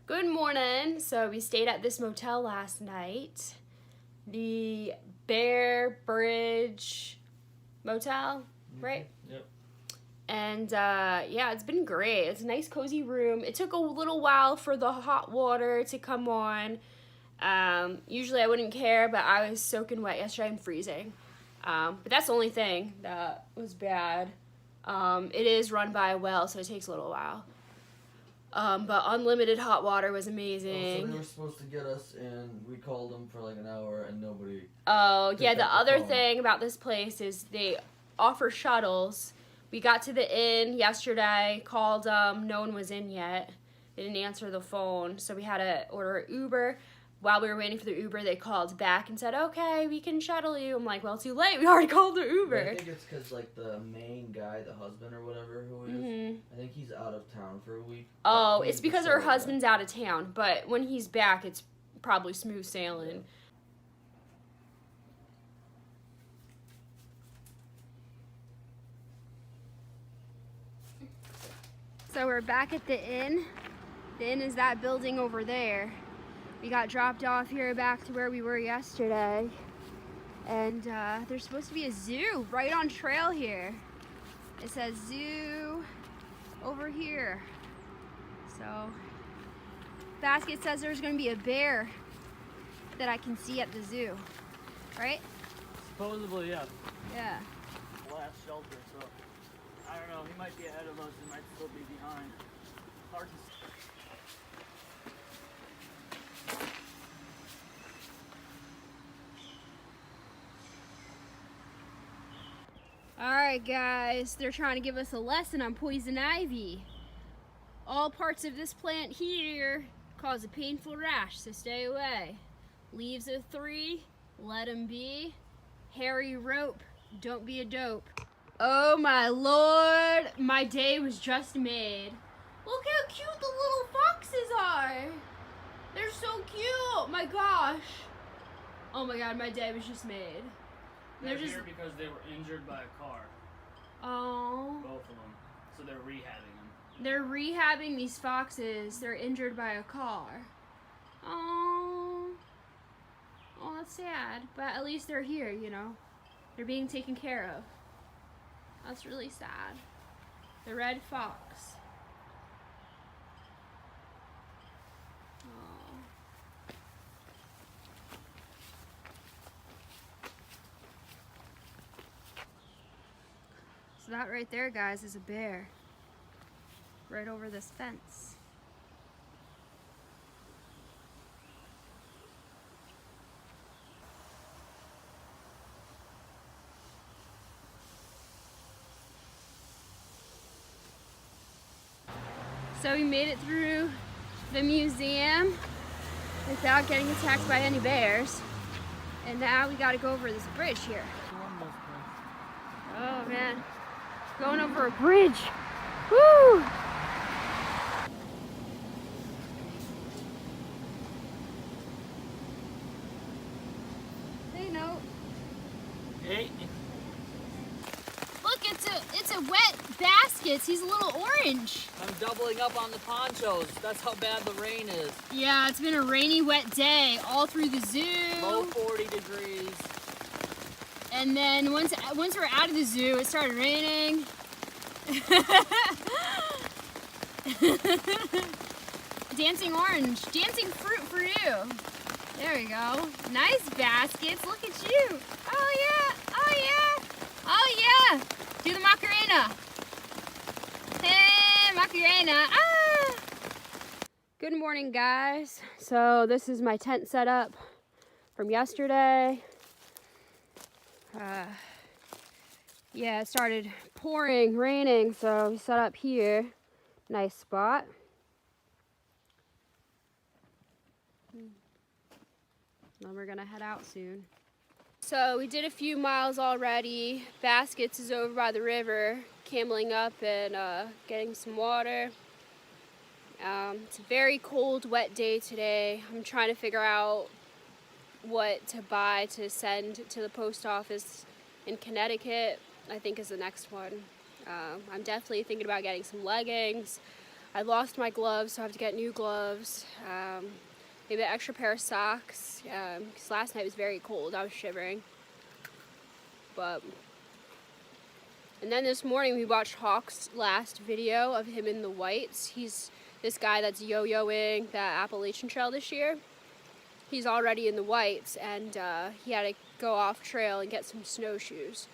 Good morning. So we stayed at this motel last night, the Bear Bridge Motel, right? Yep. And yeah, it's been great. It's a nice cozy room. It took a little while for the hot water to come on. Usually I wouldn't care, but I was soaking wet yesterday and freezing. But that's the only thing that was bad. It is run by a well, so it takes a little while. But unlimited hot water was amazing. So they were supposed to get us, and we called them for like an hour, and nobody. Oh, yeah, the other phone. thing about this place is they offer shuttles. We got to the inn yesterday, called them, no one was in yet. They didn't answer the phone, so we had to order an Uber. While we were waiting for the Uber, they called back and said, okay, we can shuttle you. I'm like, well, too late. We already called the Uber. I think it's because, like, the main guy, the husband or whatever who is, I think he's out of town for a week. Oh, it's because her husband's out of town. But when he's back, it's probably smooth sailing. Yeah. So we're back at the inn. The inn is that building over there. We got dropped off here back to where we were yesterday. And there's supposed to be a zoo right on trail here. It says zoo over here. So, Basket says there's gonna be a bear that I can see at the zoo, right? Supposedly, yeah. Yeah. Last shelter, so I don't know. He might be ahead of us. He might still be behind. Hard to see. Alright guys, they're trying to give us a lesson on poison ivy. All parts of this plant here cause a painful rash, so stay away. Leaves of 3, let 'em be. Hairy rope, don't be a dope. Oh my lord, my day was just made. Look how cute the little foxes are. They're so cute, my gosh. Oh my god, my day was just made. They're just here because they were injured by a car. Oh. Both of them. So they're rehabbing them. They're rehabbing these foxes. They're injured by a car. Oh. Oh, that's sad. But at least they're here, you know. They're being taken care of. That's really sad. The red fox. So that right there, guys, is a bear. Right over this fence. So we made it through the museum without getting attacked by any bears. And now we gotta go over this bridge here. Oh man. Going over a bridge. Woo! Hey, no. Hey. Look, it's a wet basket. He's a little orange. I'm doubling up on the ponchos. That's how bad the rain is. Yeah, it's been a rainy, wet day all through the zoo. Low 40 degrees. And then once we're out of the zoo, it started raining. Dancing orange, dancing fruit for you. There we go. Nice baskets. Look at you. Oh yeah. Oh yeah. Oh yeah. Do the Macarena. Hey, Macarena. Ah. Good morning, guys. So this is my tent setup from yesterday. Yeah, it started pouring, raining, so we set up here. Nice spot. Then we're gonna head out soon. So we did a few miles already. Baskets is over by the river, cameling up and getting some water. It's a very cold, wet day today. I'm trying to figure out what to buy to send to the post office in Connecticut, I think is the next one. I'm definitely thinking about getting some leggings. I lost my gloves, so I have to get new gloves. Maybe an extra pair of socks, because last night was very cold. I was shivering. And then this morning we watched Hawk's last video of him in the whites. He's this guy that's yo-yoing that Appalachian Trail this year. He's already in the whites, and he had to go off trail and get some snowshoes.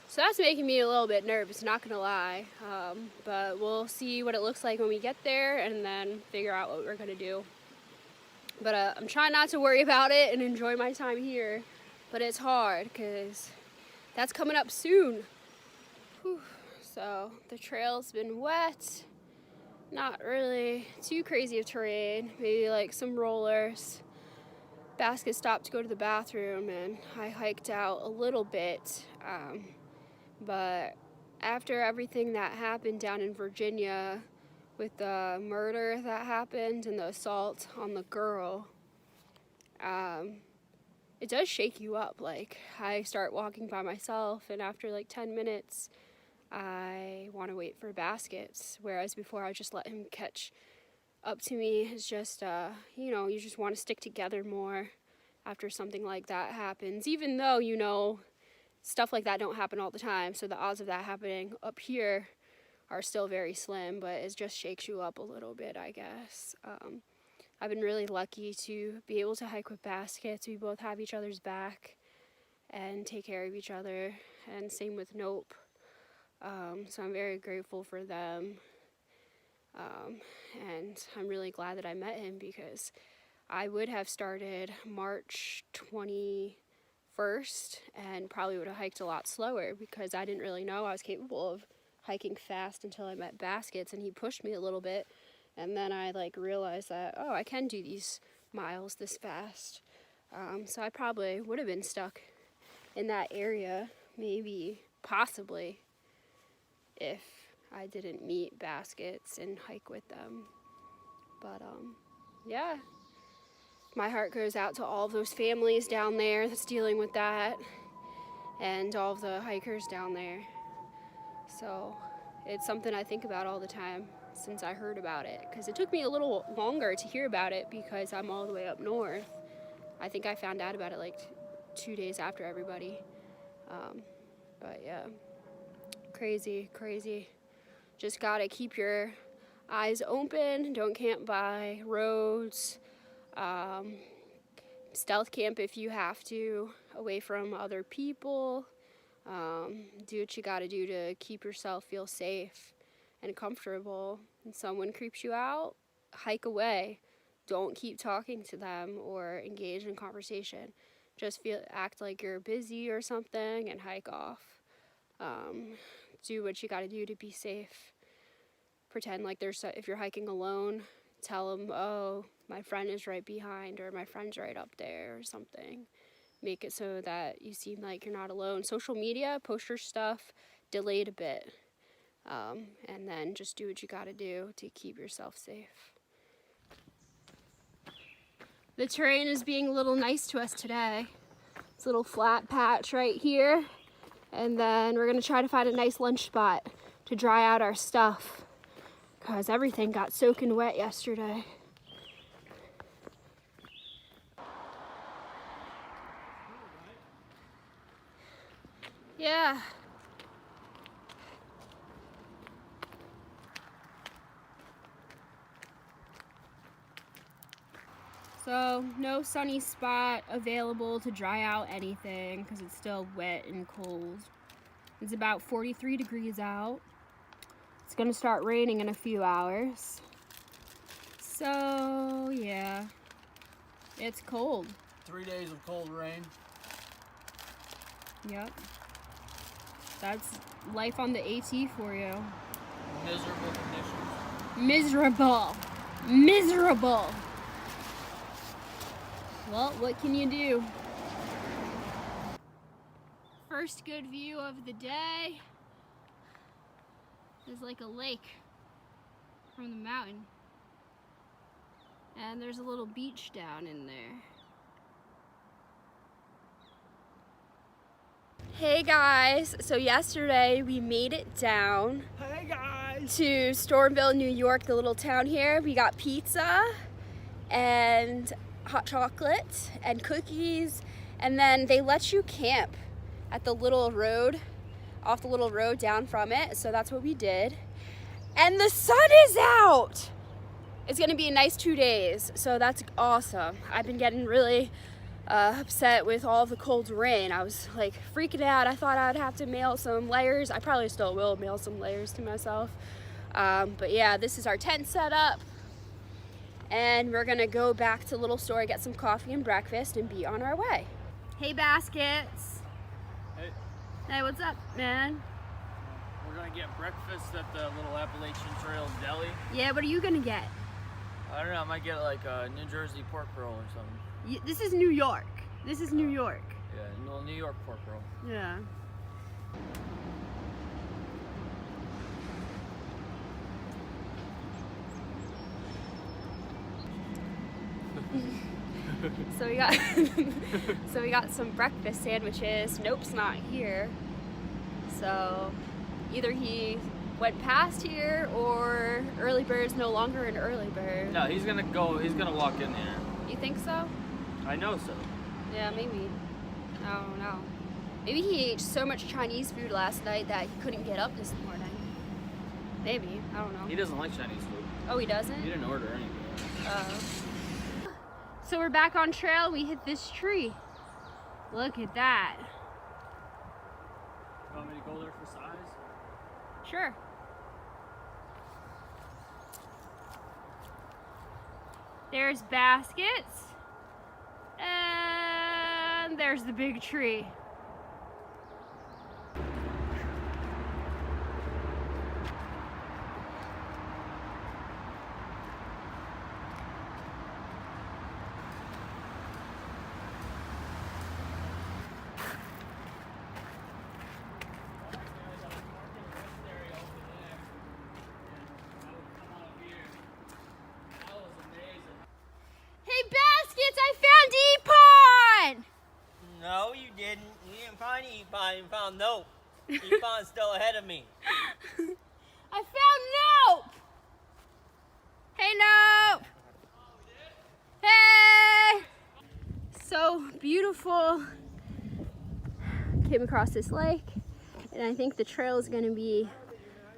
So that's making me a little bit nervous, not gonna lie. But we'll see what it looks like when we get there and then figure out what we're gonna do. But I'm trying not to worry about it and enjoy my time here. But it's hard because that's coming up soon. Whew. So the trail's been wet. Not really too crazy of terrain. Maybe like some rollers. Basket stopped to go to the bathroom and I hiked out a little bit. But after everything that happened down in Virginia with the murder that happened and the assault on the girl, it does shake you up. Like, I start walking by myself, and after like 10 minutes, I want to wait for baskets, whereas before I just let him catch up to me. It's just, you know, you just want to stick together more after something like that happens, even though, you know, stuff like that don't happen all the time, so the odds of that happening up here are still very slim, but it just shakes you up a little bit, I guess. I've been really lucky to be able to hike with baskets. We both have each other's back and take care of each other, and same with Nope. So I'm very grateful for them, and I'm really glad that I met him, because I would have started March 21st and probably would have hiked a lot slower, because I didn't really know I was capable of hiking fast until I met baskets, and he pushed me a little bit, and then I like realized that, oh, I can do these miles this fast. So I probably would have been stuck in that area, maybe, possibly, if I didn't meet baskets and hike with them. But yeah, my heart goes out to all of those families down there that's dealing with that, and all of the hikers down there. So it's something I think about all the time since I heard about it, because it took me a little longer to hear about it because I'm all the way up north. I think I found out about it like 2 days after everybody. But yeah, crazy, crazy. Just gotta keep your eyes open, don't camp by roads, stealth camp if you have to, away from other people. Do what you gotta do to keep yourself feel safe and comfortable. And someone creeps you out, hike away. Don't keep talking to them or engage in conversation. Just act like you're busy or something and hike off. Do what you gotta do to be safe. Pretend like if you're hiking alone, tell them, oh, my friend is right behind, or my friend's right up there, or something. Make it so that you seem like you're not alone. Social media, post your stuff delayed a bit. And then just do what you gotta do to keep yourself safe. The terrain is being a little nice to us today. It's a little flat patch right here. And then we're gonna try to find a nice lunch spot to dry out our stuff, because everything got soaking wet yesterday. Yeah. So no sunny spot available to dry out anything because it's still wet and cold. It's about 43 degrees out. It's gonna start raining in a few hours. So yeah, it's cold. 3 days of cold rain. Yep. That's life on the AT for you. Miserable conditions. Miserable. Miserable. Well, what can you do? First good view of the day is like a lake from the mountain. And there's a little beach down in there. Hey guys, so yesterday we made it down. Hey guys! to Stormville, New York, the little town here. We got pizza and hot chocolate and cookies, and then they let you camp at the little road, off the little road down from it, so that's what we did. And the sun is out! It's gonna be a nice 2 days, so that's awesome. I've been getting really upset with all the cold rain. I was like freaking out. I thought I'd have to mail some layers. I probably still will mail some layers to myself. But yeah, this is our tent set up. And we're gonna go back to the little store, get some coffee and breakfast, and be on our way. Hey, Baskets. Hey. Hey, what's up, man? We're gonna get breakfast at the little Appalachian Trail deli. Yeah, what are you gonna get? I don't know, I might get like a New Jersey pork roll or something. This is New York. This is New York. Yeah, no, New York pork roll. Yeah. So we got some breakfast sandwiches. Nope's not here. So either he went past here or early bird's no longer an early bird. No, he's gonna walk in there. You think so? I know so. Yeah, maybe. I don't know. Maybe he ate so much Chinese food last night that he couldn't get up this morning. Maybe. I don't know. He doesn't like Chinese food. Oh, he doesn't? He didn't order anything. So we're back on trail. We hit this tree. Look at that. You want me to go there for size? Sure. There's Baskets. And there's the big tree. No, you didn't. You didn't find Epon. You found Nope. Epon's still ahead of me. I found Nope! Hey, Nope! Hey! So beautiful. Came across this lake, and I think the trail is going to be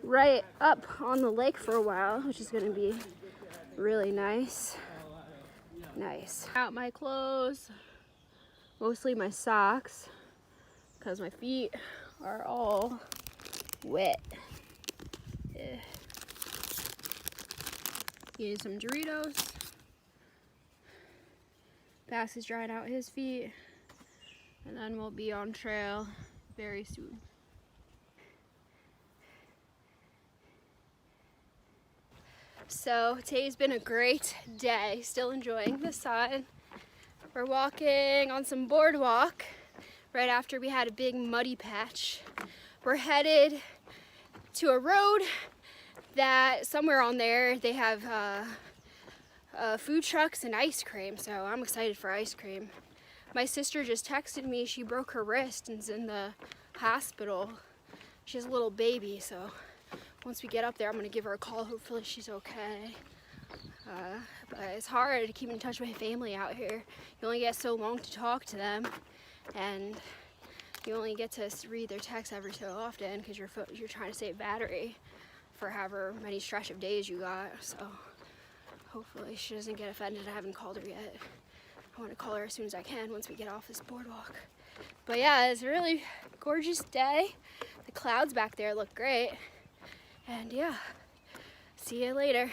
right up on the lake for a while, which is going to be really nice. Nice. Out my clothes. Mostly my socks, because my feet are all wet. Yeah. Eating some Doritos. Bass is drying out his feet, and then we'll be on trail very soon. So today's been a great day. Still enjoying the sun. We're walking on some boardwalk right after we had a big muddy patch. We're headed to a road that somewhere on there they have food trucks and ice cream, so I'm excited for ice cream. My sister just texted me. She broke her wrist and is in the hospital. She has a little baby, so once we get up there I'm gonna give her a call. Hopefully she's okay. But it's hard to keep in touch with my family out here. You only get so long to talk to them, and you only get to read their texts every so often because you're trying to save battery for however many stretch of days you got. So hopefully she doesn't get offended. I haven't called her yet. I want to call her as soon as I can once we get off this boardwalk. But yeah, it's a really gorgeous day. The clouds back there look great. And yeah, see you later.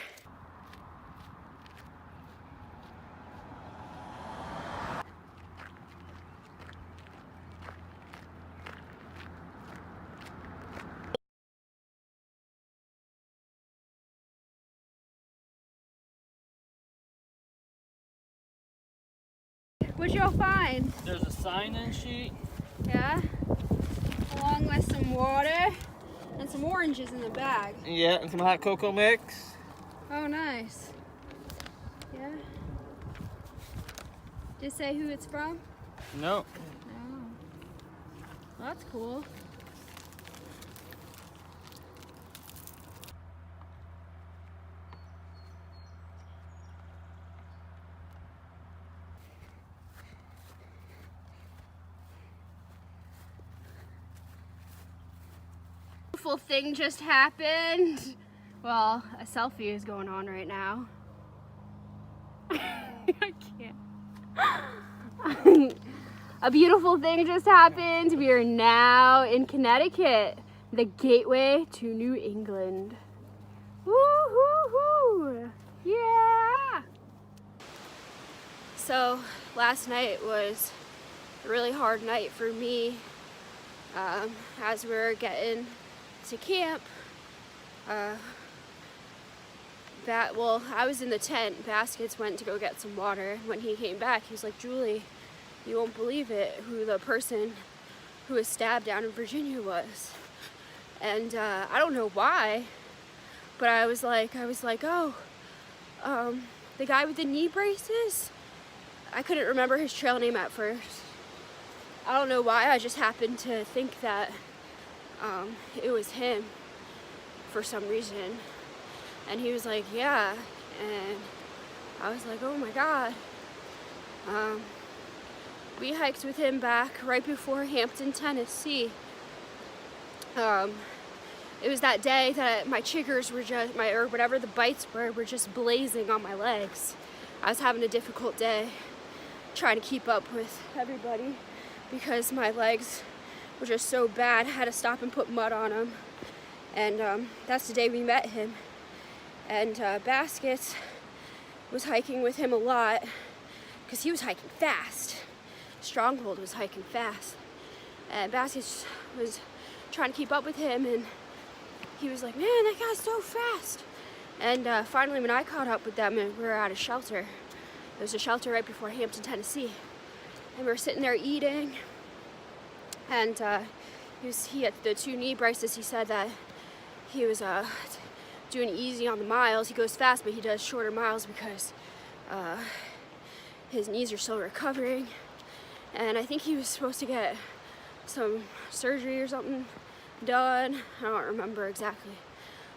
What'd y'all find? There's a sign-in sheet. Yeah? Along with some water and some oranges in the bag. Yeah, and some hot cocoa mix. Oh, nice. Yeah? Did it say who it's from? No. Oh. Well, that's cool. beautiful thing just happened. Well, a selfie is going on right now. I can't. A beautiful thing just happened. We are now in Connecticut, the gateway to New England. Woo-hoo-hoo! Yeah! So, last night was a really hard night for me. As we were getting to camp, I was in the tent. Baskets went to go get some water. When he came back, he was like, "Julie, you won't believe it, who the person who was stabbed down in Virginia was." And I don't know why, but I was like, oh, the guy with the knee braces? I couldn't remember his trail name at first. I don't know why, I just happened to think that it was him for some reason. And he was like, yeah, and I was like, oh my God. We hiked with him back right before Hampton, Tennessee. It was that day that my chiggers were just, or whatever the bites were just blazing on my legs. I was having a difficult day trying to keep up with everybody because my legs were just so bad. I had to stop and put mud on them. And that's the day we met him. And Baskets was hiking with him a lot because he was hiking fast. Stronghold was hiking fast. And Baskets was trying to keep up with him, and he was like, man, that guy's so fast. And finally, when I caught up with them, and we were at a shelter. There was a shelter right before Hampton, Tennessee. And we were sitting there eating. And he had the 2 knee braces. He said that he was doing easy on the miles. He goes fast, but he does shorter miles because his knees are still recovering. And I think he was supposed to get some surgery or something done. I don't remember exactly.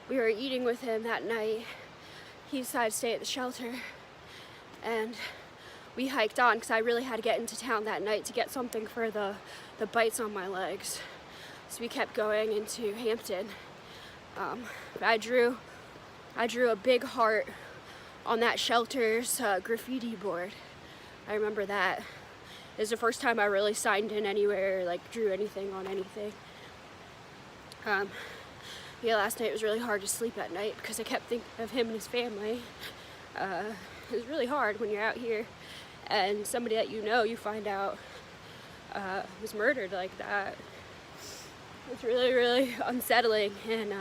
We were eating with him that night. He decided to stay at the shelter, and we hiked on because I really had to get into town that night to get something for the bites on my legs. So we kept going into Hampton. I drew a big heart on that shelter's graffiti board. I remember that. It was the first time I really signed in anywhere, or like drew anything on anything. Yeah, last night it was really hard to sleep at night because I kept thinking of him and his family. It was really hard when you're out here and somebody that you find out was murdered like that. It's really, really unsettling. And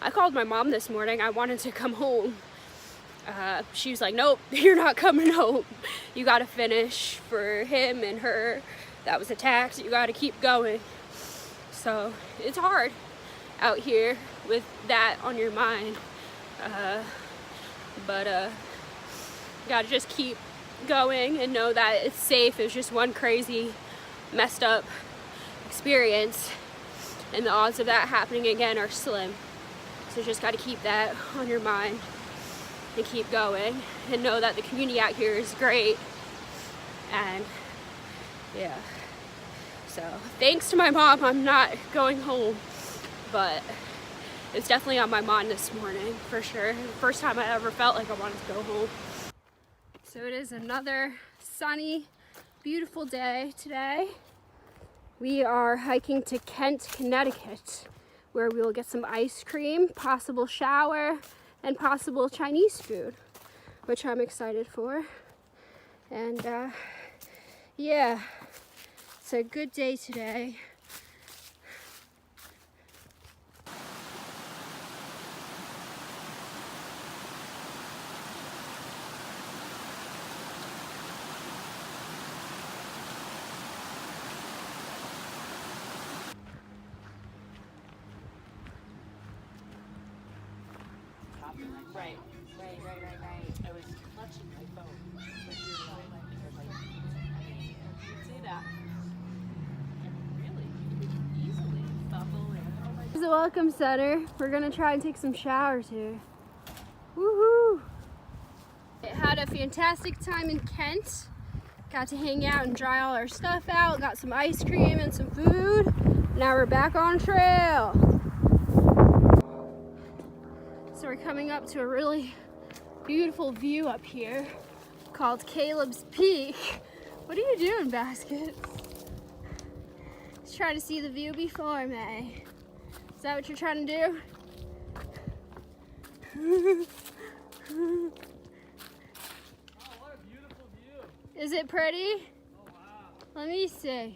I called my mom this morning. I wanted to come home. She was like, nope, you're not coming home. You gotta finish for him and her that was attacked. You gotta keep going. So it's hard out here with that on your mind. But you gotta just keep going and know that it's safe. It was just one crazy, messed up experience, and the odds of that happening again are slim. So just gotta keep that on your mind and keep going and know that the community out here is great. And yeah, so thanks to my mom, I'm not going home, but it's definitely on my mind this morning for sure. The first time I ever felt like I wanted to go home. So it is another sunny, beautiful day today. We are hiking to Kent, Connecticut, where we will get some ice cream, possible shower, and possible Chinese food, which I'm excited for. And yeah, it's a good day today. Right. I was touching my phone. But you're like, you can see that. And really, you could easily buckle in. This is the Welcome Center. We're gonna try and take some showers here. Woohoo! It had a fantastic time in Kent. Got to hang out and dry all our stuff out. Got some ice cream and some food. Now we're back on trail. So we're coming up to a really beautiful view up here called Caleb's Peak. What are you doing, Baskets? Just trying to see the view before me. Is that what you're trying to do? Oh, what a beautiful view. Is it pretty? Oh, wow. Let me see.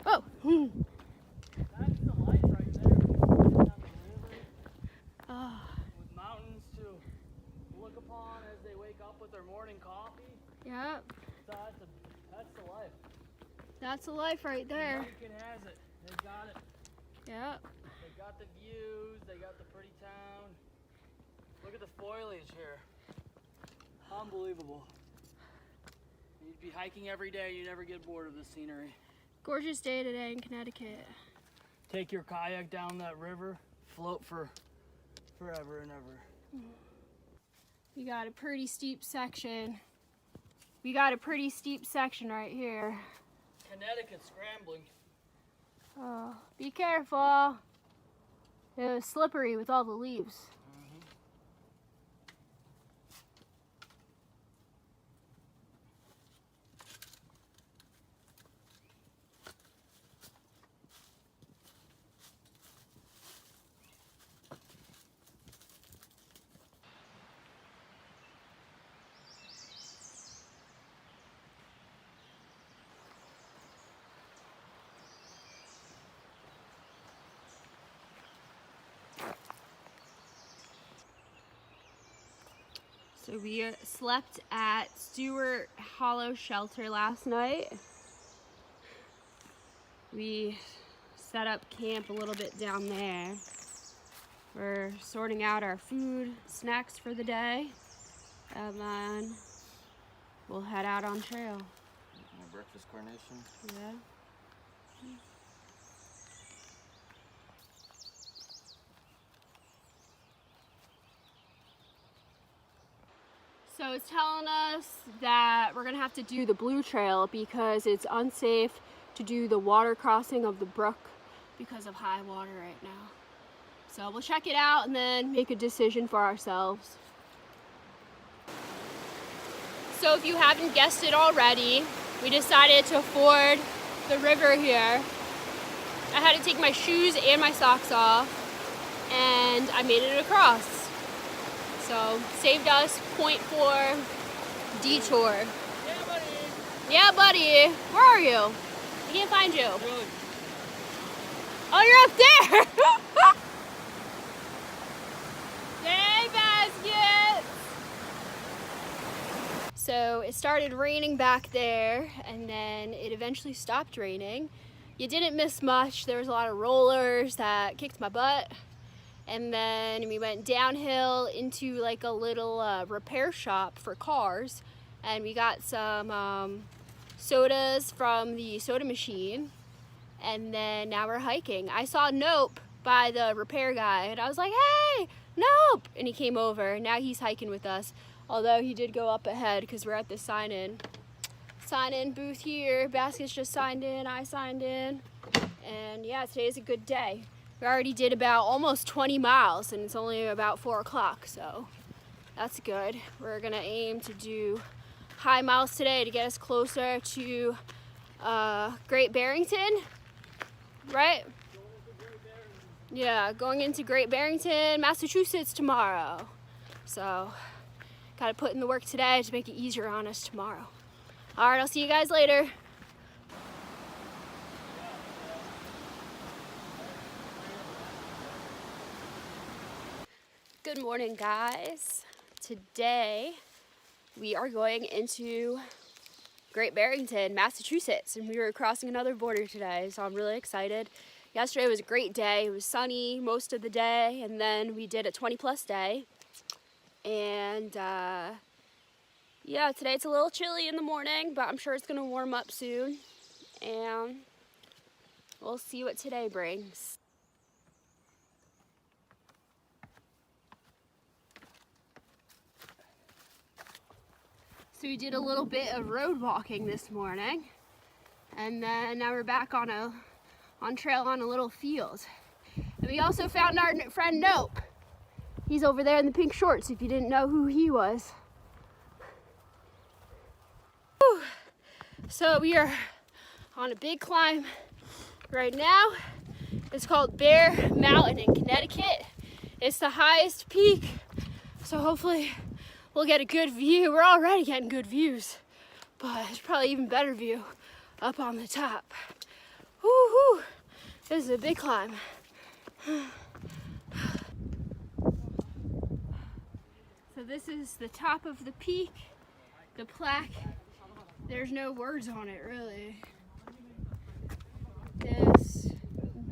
Oh. That's the life right there. Down the river Oh. with mountains to look upon as they wake up with their morning coffee. Yep. So that's the life. That's the life right there. American has it. They got it. Yep. They got the views. They got the pretty town. Look at the foliage here. Unbelievable. You'd be hiking every day. You never get bored of the scenery. Gorgeous day today in Connecticut. Take your kayak down that river. Float for forever and ever. We got a pretty steep section. We got a pretty steep section right here. Connecticut scrambling. Oh, be careful. It was slippery with all the leaves. So we slept at Stewart Hollow Shelter last night. We set up camp a little bit down there. We're sorting out our food, snacks for the day, and then we'll head out on trail. My breakfast carnation. Yeah. So it's telling us that we're gonna have to do the blue trail because it's unsafe to do the water crossing of the brook because of high water right now. So we'll check it out and then make a decision for ourselves. So if you haven't guessed it already, we decided to ford the river here. I had to take my shoes and my socks off and I made it across. So saved us 0.4 detour. Yeah, buddy. Yeah, buddy. Where are you? I can't find you. Really? Oh, you're up there. Hey, Basket. So it started raining back there, and then it eventually stopped raining. You didn't miss much. There was a lot of rollers that kicked my butt. And then we went downhill into like a little repair shop for cars. And we got some sodas from the soda machine. And then now we're hiking. I saw Nope by the repair guy and I was like, hey, Nope! And he came over. Now he's hiking with us. Although he did go up ahead because we're at the sign-in booth here. Basket's just signed in, I signed in. And yeah, today's a good day. We already did about almost 20 miles and it's only about 4 o'clock, so that's good. We're gonna aim to do high miles today to get us closer to Great Barrington, right? Yeah, going into Great Barrington, Massachusetts tomorrow. So, gotta put in the work today to make it easier on us tomorrow. All right, I'll see you guys later. Good morning, guys. Today we are going into Great Barrington, Massachusetts, and we were crossing another border today, so I'm really excited. Yesterday was a great day. It was sunny most of the day, and then we did a 20-plus day. And yeah, today it's a little chilly in the morning, but I'm sure it's gonna warm up soon, and we'll see what today brings. So we did a little bit of road walking this morning, and then now we're back on trail on a little field. And we also found our friend Nope. He's over there in the pink shorts if you didn't know who he was. Whew. So we are on a big climb right now. It's called Bear Mountain in Connecticut. It's the highest peak, so hopefully we'll get a good view. We're already getting good views, but there's probably even better view up on the top. Woo-hoo! This is a big climb. So this is the top of the peak. The plaque, there's no words on it really. This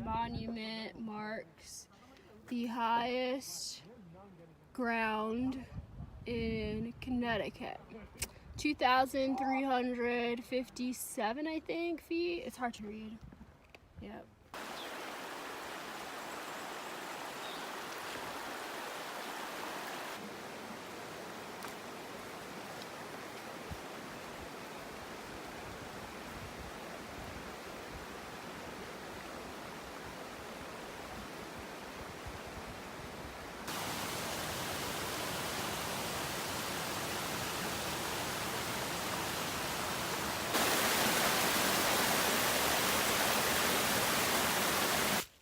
monument marks the highest ground in Connecticut. 2,357, I think, feet. It's hard to read. Yep.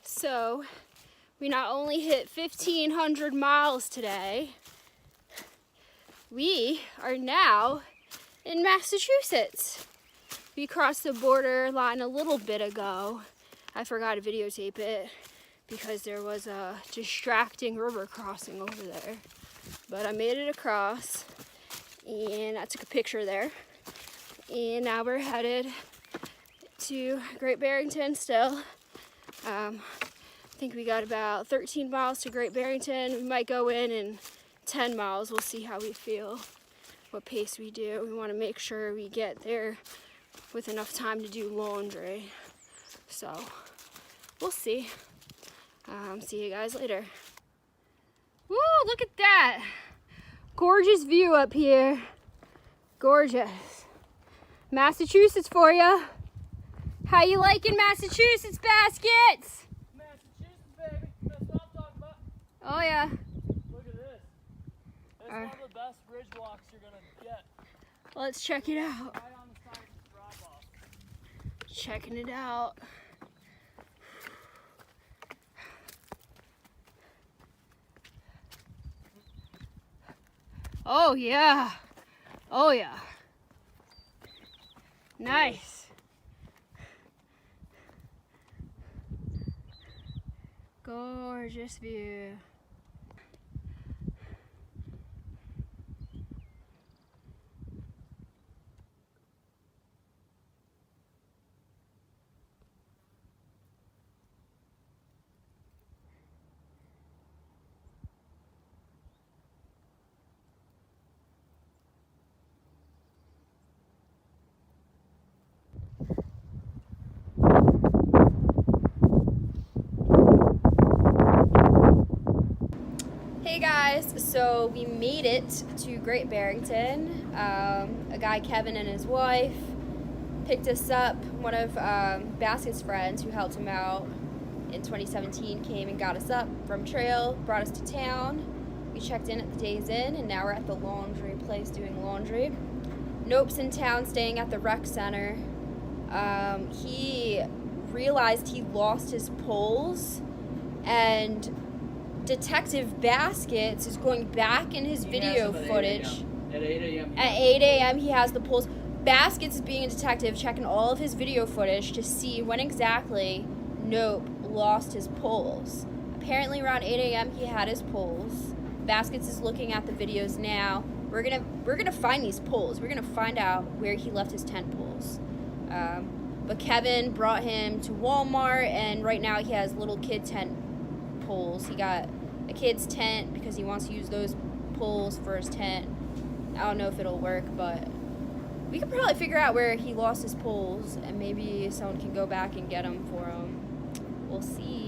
So we not only hit 1,500 miles today, we are now in Massachusetts. We crossed the border line a little bit ago. I forgot to videotape it because there was a distracting river crossing over there. But I made it across and I took a picture there. And now we're headed to Great Barrington still. I think we got about 13 miles to Great Barrington. We might go in 10 miles. We'll see how we feel, what pace we do. We want to make sure we get there with enough time to do laundry. So we'll see. See you guys later. Woo, look at that. Gorgeous view up here. Gorgeous. Massachusetts for ya. How you liking Massachusetts baskets? Massachusetts, baby. That's what I'm talking about. Oh yeah. Look at this. It's one of the best bridge walks you're gonna get. Let's check it out. Right on the side of the drop off. Checking it out. Oh yeah. Oh yeah. Nice. Gorgeous view. Hey guys, so we made it to Great Barrington. A guy, Kevin, and his wife picked us up. One of Baskett's friends who helped him out in 2017 came and got us up from trail, brought us to town. We checked in at the Days Inn, and now we're at the laundry place doing laundry. Nope's in town staying at the rec center. He realized he lost his poles, and Detective Baskets is going back in his video footage. At 8 a.m. At 8 a.m. he has the poles. Baskets is being a detective, checking all of his video footage to see when exactly Nope lost his poles. Apparently around 8 a.m. he had his poles. Baskets is looking at the videos now. We're gonna find these poles. We're gonna find out where he left his tent poles. But Kevin brought him to Walmart, and right now he has little kid tent poles. He got a kid's tent because he wants to use those poles for his tent. I don't know if it'll work, but we could probably figure out where he lost his poles, and maybe someone can go back and get them for him. We'll see.